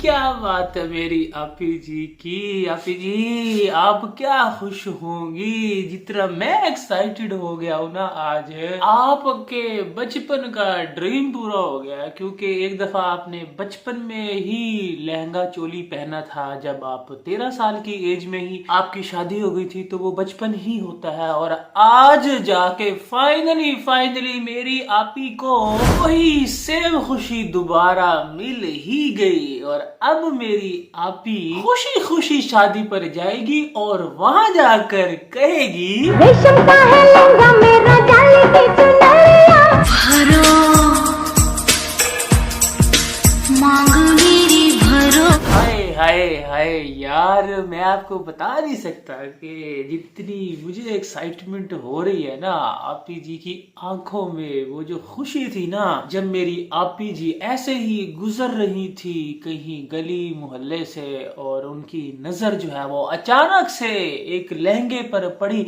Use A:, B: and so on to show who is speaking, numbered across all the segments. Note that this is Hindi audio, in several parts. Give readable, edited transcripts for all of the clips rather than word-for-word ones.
A: क्या बात है मेरी आपी जी की। आपी जी आप क्या खुश होंगी जितना मैं एक्साइटेड हो गया हूँ ना। आज आपके बचपन का ड्रीम पूरा हो गया है, क्योंकि एक दफा आपने बचपन में ही लहंगा चोली पहना था। जब आप 13 साल की एज में ही आपकी शादी हो गई थी, तो वो बचपन ही होता है। और आज जाके फाइनली फाइनली मेरी आपी को वही सेम खुशी दोबारा मिल ही गई। और अब मेरी आपी खुशी खुशी शादी पर जाएगी और वहां जाकर कहेगी,
B: रेशम का है लहंगा मेरा डाली की चुनरिया भरो मांग मेरी भरो।
A: हाय हाय हाय यार, मैं आपको बता नहीं सकता कि जितनी मुझे एक्साइटमेंट हो रही है ना आपी जी की आंखों में, वो जो खुशी थी ना जब मेरी आपी जी ऐसे ही गुजर रही थी कहीं गली मोहल्ले से, और उनकी नजर जो है वो अचानक से एक लहंगे पर पड़ी।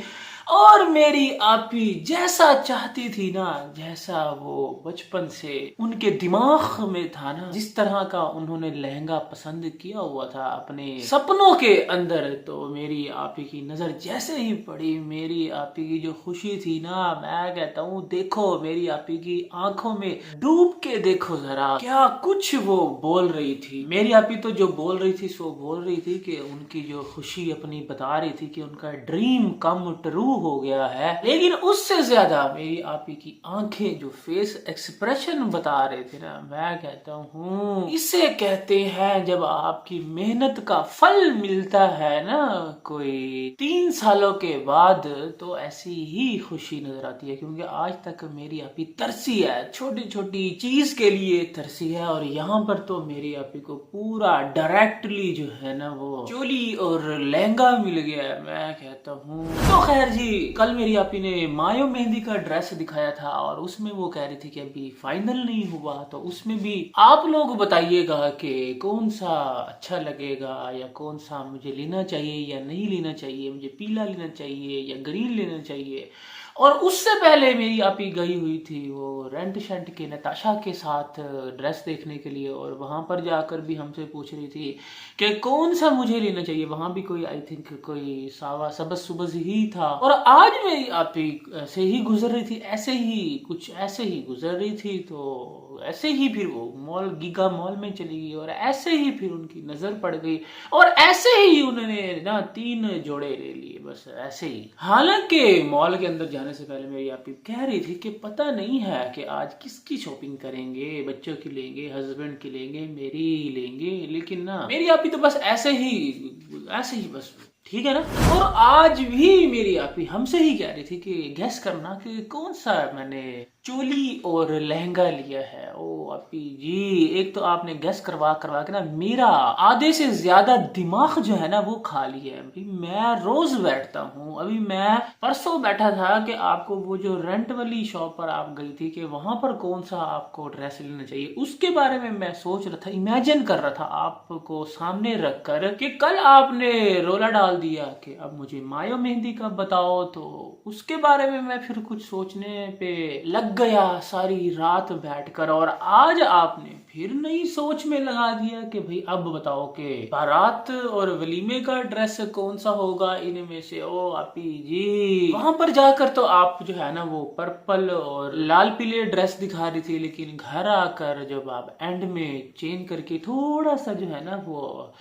A: और मेरी आपी जैसा चाहती थी ना, जैसा वो बचपन से उनके दिमाग में था ना, जिस तरह का उन्होंने लहंगा पसंद किया हुआ था अपने सपनों के अंदर, तो मेरी आपी की नजर जैसे ही पड़ी, मेरी आपी की जो खुशी थी ना, मैं कहता हूँ देखो मेरी आपी की आंखों में डूब के देखो जरा, क्या कुछ वो बोल रही थी। मेरी आपी तो जो बोल रही थी सो बोल रही थी कि उनकी जो खुशी अपनी बता रही थी कि उनका ड्रीम कम ट्रू हो गया है। लेकिन उससे ज्यादा मेरी आपी की आंखें जो फेस एक्सप्रेशन बता रहे थे ना, मैं कहता हूँ इसे कहते हैं जब आपकी मेहनत का फल मिलता है ना कोई 3 सालों के बाद, तो ऐसी ही खुशी नजर आती है। क्योंकि आज तक मेरी आपी तरसी है, छोटी छोटी चीज के लिए तरसी है, और यहाँ पर तो मेरी आपी को पूरा डायरेक्टली जो है ना वो चोली और लहंगा मिल गया है। मैं कहता हूँ तो खैर जी, कल मेरी आपी ने मायो मेहंदी का ड्रेस दिखाया था, और उसमें वो कह रही थी कि अभी फाइनल नहीं हुआ, तो उसमें भी आप लोग बताइएगा कि कौन सा अच्छा लगेगा, या कौन सा मुझे लेना चाहिए या नहीं लेना चाहिए, मुझे पीला लेना चाहिए या ग्रीन लेना चाहिए। और उससे पहले मेरी आपी गई हुई थी वो रेंट शेंट के नताशा के साथ ड्रेस देखने के लिए, और वहां पर जाकर भी हमसे पूछ रही थी कि कौन सा मुझे लेना चाहिए। वहां भी कोई आई थिंक कोई सावा सबज सुबज ही था। और आज मेरी आपी ऐसे ही गुजर रही थी, ऐसे ही कुछ ऐसे ही गुजर रही थी, तो ऐसे ही फिर वो मॉल गीगा मॉल में चली गई, और ऐसे ही फिर उनकी नजर पड़ गई, और ऐसे ही उन्होंने ना 3 जोड़े ले लिए, बस ऐसे ही। हालांकि मॉल के अंदर जाने से पहले मेरी आपी कह रही थी कि पता नहीं है कि आज किसकी शॉपिंग करेंगे, बच्चों की लेंगे, हस्बैंड की लेंगे, मेरी लेंगे। लेकिन ना मेरी आपी तो बस ऐसे ही बस ठीक है ना। और आज भी मेरी आपी हमसे ही कह रही थी कि गैस करना कि कौन सा मैंने चोली और लहंगा लिया है। ओ आपी जी, एक तो आपने गैस करवा करवा के ना मेरा आधे से ज्यादा दिमाग जो है ना वो खा लिया है। अभी मैं रोज बैठता हूँ, अभी मैं परसों बैठा था कि आपको वो जो रेंट वाली शॉप पर आप गई थी कि वहां पर कौन सा आपको ड्रेस लेना चाहिए, उसके बारे में मैं सोच रहा था, इमेजिन कर रहा था आपको सामने रख कर कि कल आपने रोला डाल दिया कि अब मुझे मायो मेहंदी का बताओ, तो उसके बारे में मैं फिर कुछ सोचने पे लग गया सारी रात बैठकर। और आज आपने फिर नई सोच में लगा दिया कि भाई अब बताओ कि बारात और वलीमे का ड्रेस कौन सा होगा इनमें से। ओ आपी जी, वहां पर जाकर तो आप जो है ना वो पर्पल और लाल पीले ड्रेस दिखा रही थी, लेकिन घर आकर जब आप एंड में चेंज करके थोड़ा सा जो है ना वो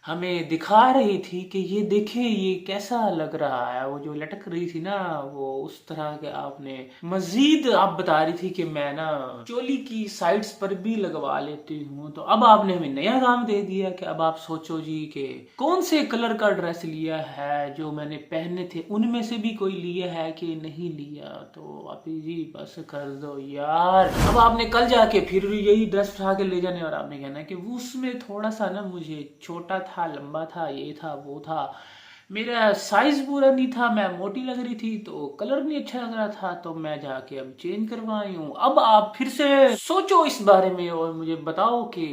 A: हमें दिखा रही थी कि ये देखे ये कैसा लग रहा है, वो जो लटक रही थी ना वो उस तरह के आपने मजीद आप बता रही थी कि मैं ना चोली की साइड्स पर भी लगवा लेती हूँ। तो अब आपने हमें नया काम दे दिया कि अब आप सोचो जी कि कौन से कलर का ड्रेस लिया है, जो मैंने पहने थे उनमें से भी कोई लिया है कि नहीं लिया। तो आपी जी बस कर दो यार। अब आपने कल जाके फिर यही ड्रेस उठा के ले जाने, और आपने कहना कि वो उसमें थोड़ा सा ना मुझे छोटा था, लंबा था, ये था वो था। मेरा साइज पूरा नहीं था, मैं मोटी लग रही थी तो कलर नहीं अच्छा लग रहा था, तो मैं जाके अब चेंज करवाई हूँ। अब आप फिर से सोचो इस बारे में और मुझे बताओ कि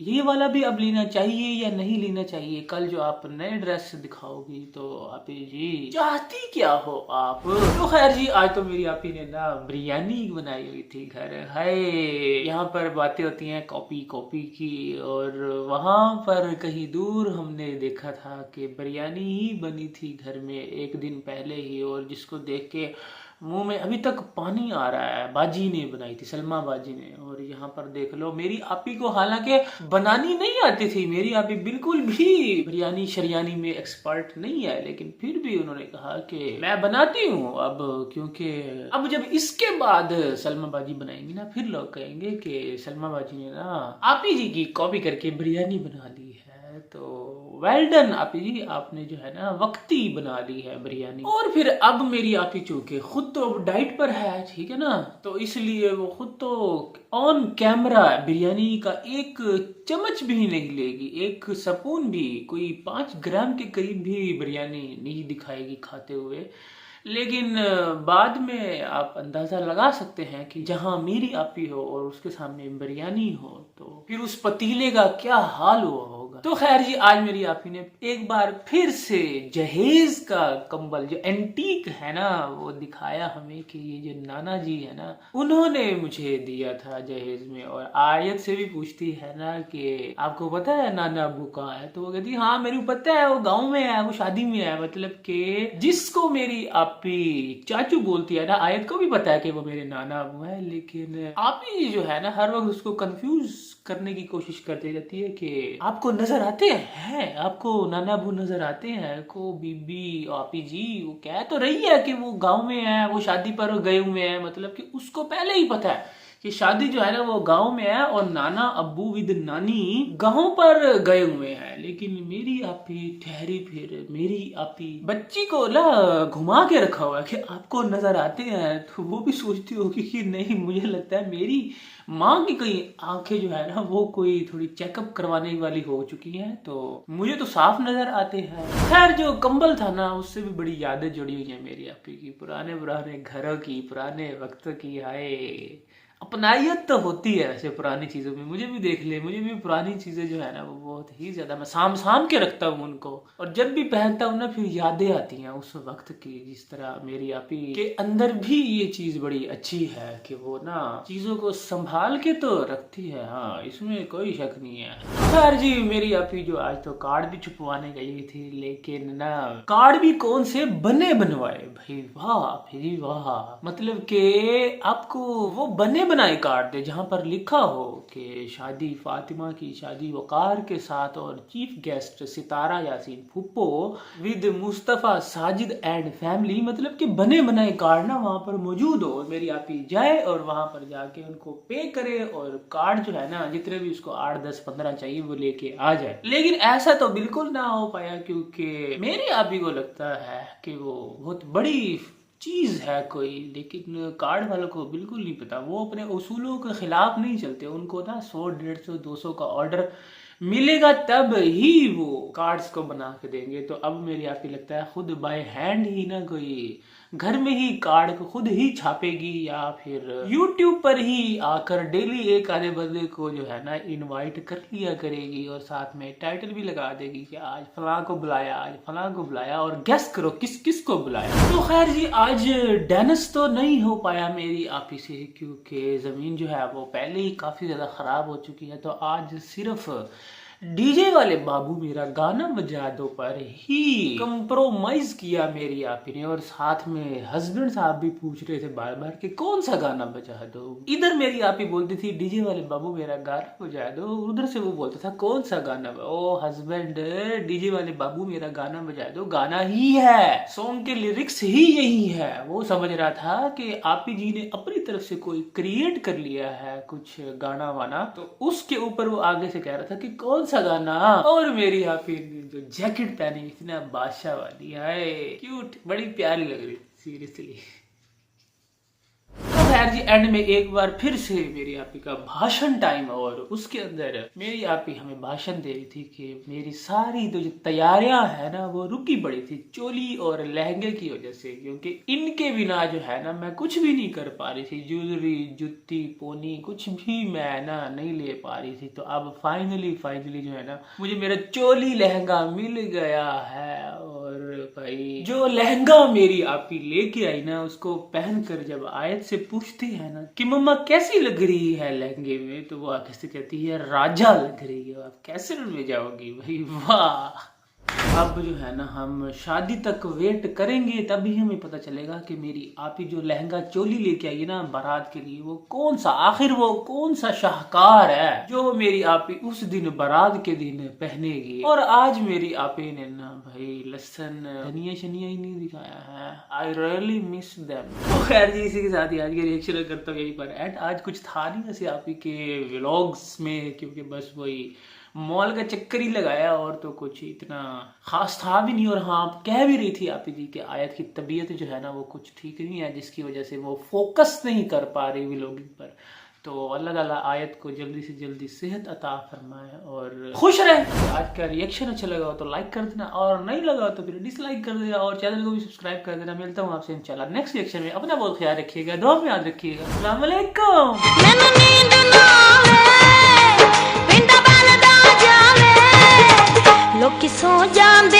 A: ये वाला भी अब लेना चाहिए या नहीं लेना चाहिए। कल जो आप नए ड्रेस दिखाओगी तो आपी जी चाहती क्या हो आप। तो खैर जी, आज तो मेरी आपी ने ना बिरयानी बनाई हुई थी घर। हाय, यहाँ पर बातें होती हैं कॉपी कॉपी की, और वहां पर कहीं दूर हमने देखा था कि बिरयानी ही बनी थी घर में एक दिन पहले ही, और जिसको देख के मुंह में अभी तक पानी आ रहा है। बाजी ने बनाई थी, सलमा बाजी ने। और यहाँ पर देख लो, मेरी आपी को हालांकि बनानी नहीं आती थी, मेरी आपी बिल्कुल भी बिरयानी शरियानी में एक्सपर्ट नहीं है, लेकिन फिर भी उन्होंने कहा कि मैं बनाती हूँ अब, क्योंकि अब जब इसके बाद सलमा बाजी बनाएंगी ना, फिर लोग कहेंगे कि सलमा बाजी ने ना आपी जी की कॉपी करके बिरयानी बना ली है। तो वेल डन आपी जी, आपने जो है ना वक्ती बना ली है बिरयानी। और फिर अब मेरी आपी चूंकि खुद तो डाइट पर है, ठीक है ना, तो इसलिए वो खुद तो ऑन कैमरा बिरयानी का एक चम्मच भी नहीं लेगी, एक स्पून भी, कोई 5 ग्राम के करीब भी बिरयानी नहीं दिखाएगी खाते हुए। लेकिन बाद में आप अंदाजा लगा सकते हैं कि जहां मेरी आपी हो और उसके सामने बिरयानी हो, तो फिर उस पतीले का क्या हाल हुआ होगा। तो खैर जी, आज मेरी आपी ने एक बार फिर से जहेज का कंबल जो एंटीक है ना वो दिखाया हमें कि ये जो नाना जी है ना उन्होंने मुझे दिया था जहेज में। और आयत से भी पूछती है ना कि आपको पता है नाना अबू कहाँ है, तो वो कहती हाँ मेरे को पता है, वो गाँव में है, वो शादी में है। मतलब कि जिसको मेरी आपी चाचू बोलती है ना, आयत को भी पता है कि वो मेरे नाना अबू है, लेकिन आपी जो है ना हर वक्त उसको कंफ्यूज करने की कोशिश करती रहती है कि आपको नजर आते हैं, आपको नाना अबू नजर आते हैं को बीबी आपी जी। वो कह तो रही है कि वो गांव में है, वो शादी पर गए हुए हैं, मतलब कि उसको पहले ही पता है कि शादी जो है ना वो गांव में है और नाना अब्बू विद नानी गांव पर गए हुए हैं। लेकिन मेरी आपी ठहरी फिर, मेरी आपी बच्ची को ना घुमा के रखा हुआ है कि आपको नजर आते हैं, तो वो भी सोचती होगी कि नहीं, मुझे लगता है मेरी माँ की कई आंखें जो है ना वो कोई थोड़ी चेकअप करवाने वाली हो चुकी हैं, तो मुझे तो साफ नजर आते हैं। खैर, जो कंबल था ना उससे भी बड़ी यादें जुड़ी हुई हैं मेरी आपी की, पुराने पुराने घरों की, पुराने वक्तों की। हाय, अपनाइयत तो होती है वैसे पुरानी चीजों में। मुझे भी देख ले, मुझे भी पुरानी चीजें जो है ना वो बहुत ही ज्यादा मैं साम के रखता हूँ उनको, और जब भी पहनता हूँ ना फिर यादें आती हैं उस वक्त की। जिस तरह मेरी आपी के अंदर भी ये चीज बड़ी अच्छी है कि वो ना चीजों को संभाल के तो रखती है, हाँ इसमें कोई शक नहीं है। खैर जी, मेरी आपी जो आज तो कार्ड भी छुपवाने गई थी, लेकिन ना कार्ड भी कौन से बने बनवाए भाई, वाह फिर वाह। मतलब के आपको वो बने बनाए कार्ड दे जहां पर लिखा हो कि शादी फातिमा की शादी वकार के साथ और चीफ गेस्ट सितारा यासीन फुप्पो with Mustafa Sajid and family. मतलब कि बने बनाए कार्ड ना वहां पर मौजूद हो, और मेरी आपी जाए और वहां पर जाके उनको पे करे और कार्ड जो है ना जितने भी उसको 8 10 15 चाहिए वो लेके आ जाए। लेकिन ऐसा तो बिल्कुल ना हो पाया, क्योंकि मेरी आपी को लगता है कि वो बहुत बड़ी चीज है कोई, लेकिन कार्ड वालों को बिल्कुल नहीं पता। वो अपने उसूलों के खिलाफ नहीं चलते, उनको ना 100 150 200 का ऑर्डर मिलेगा तब ही वो कार्ड्स को बना के देंगे। तो अब मेरी आपको लगता है खुद बाय हैंड ही ना कोई घर में ही कार्ड को खुद ही छापेगी, या फिर YouTube पर ही आकर डेली एक आधे बंदे को जो है ना इनवाइट कर लिया करेगी, और साथ में टाइटल भी लगा देगी कि आज फलां को बुलाया, आज फलां को बुलाया, और गेस करो किस किस को बुलाया। तो खैर जी, आज डांस तो नहीं हो पाया मेरी आपी से, क्योंकि जमीन जो है वो पहले ही काफी ज्यादा खराब हो चुकी है। तो आज सिर्फ डीजे वाले बाबू मेरा गाना बजा दो पर ही कंप्रोमाइज किया मेरी आपी ने। और साथ में हस्बैंड साहब भी पूछ रहे थे बार बार कि कौन सा गाना बजा दो। इधर मेरी आपी बोलती थी डीजे वाले बाबू मेरा गाना बजा दो, उधर से वो बोलता था कौन सा गाना। ओ हस्बैंड, डीजे वाले बाबू मेरा गाना बजा दो गाना ही है, सॉन्ग के लिरिक्स ही यही है। वो समझ रहा था कि आपी जी ने अपनी तरफ से कोई क्रिएट कर लिया है कुछ गाना वाना, तो उसके ऊपर वो आगे से कह रहा था कि कौन सा गाना। और मेरी आपी ने जो जैकेट पहनी इतना बादशाह वाली है, क्यूट, बड़ी प्यारी लग रही थी सीरियसली। खैर जी, एंड में एक बार फिर से मेरी आपी का भाषण टाइम, और उसके अंदर मेरी आपी हमें भाषण दे रही थी कि मेरी सारी जो तैयारियां है ना वो रुकी पड़ी थी चोली और लहंगे की वजह से, क्योंकि इनके बिना जो है ना मैं कुछ भी नहीं कर पा रही थी। ज्वेलरी, जुत्ती, पोनी कुछ भी मैं ना नहीं ले पा रही थी। तो अब फाइनली जो है ना मुझे मेरा चोली लहंगा मिल गया है। और भाई जो लहंगा मेरी आपी लेके आई ना, उसको पहनकर जब आयत से पूछती है ना कि मम्मा कैसी लग रही है लहंगे में, तो वो आगे से कहती है राजा लग रही है। आप कैसे में जाओगी भाई, वाह। अब जो है ना हम शादी तक वेट करेंगे, तभी हमें पता चलेगा कि मेरी आपी जो लहंगा चोली लेके आई है ना बारात के लिए, वो कौन सा, आखिर वो कौन सा शाहकार है जो मेरी आपी उस दिन बारात के दिन पहनेगी। और आज मेरी आपी ने ना भाई लहसुन धनिया शनिया ही नहीं दिखाया है। I really miss them. तो खैर जी, इसी के साथ ही आज के रिएक्शन करता हूँ यहीं पर एंड। आज कुछ था नहीं वैसे आपी के व्लॉग्स में, क्योंकि बस वही मॉल का चक्कर ही लगाया, और तो कुछ इतना खास था भी नहीं। और हाँ, कह भी रही थी आपी जी कि आयत की तबीयत जो है ना वो कुछ ठीक नहीं है, जिसकी वजह से वो फोकस नहीं कर पा रही व्लॉगिंग पर। तो अल्लाह ताला आयत को जल्दी से जल्दी सेहत अता फरमाए और खुश रहे। आज का रिएक्शन अच्छा लगा हो तो लाइक कर देना, और नहीं लगा तो फिर डिसलाइक कर देना, और चैनल को भी सब्सक्राइब कर देना। मिलता हूँ आपसे इंशाल्लाह नेक्स्ट रिएक्शन में। अपना बहुत ख्याल रखिएगा, दुआ में याद रखिएगा। अस्सलाम वालेकुम।
B: लोकी सो जांदे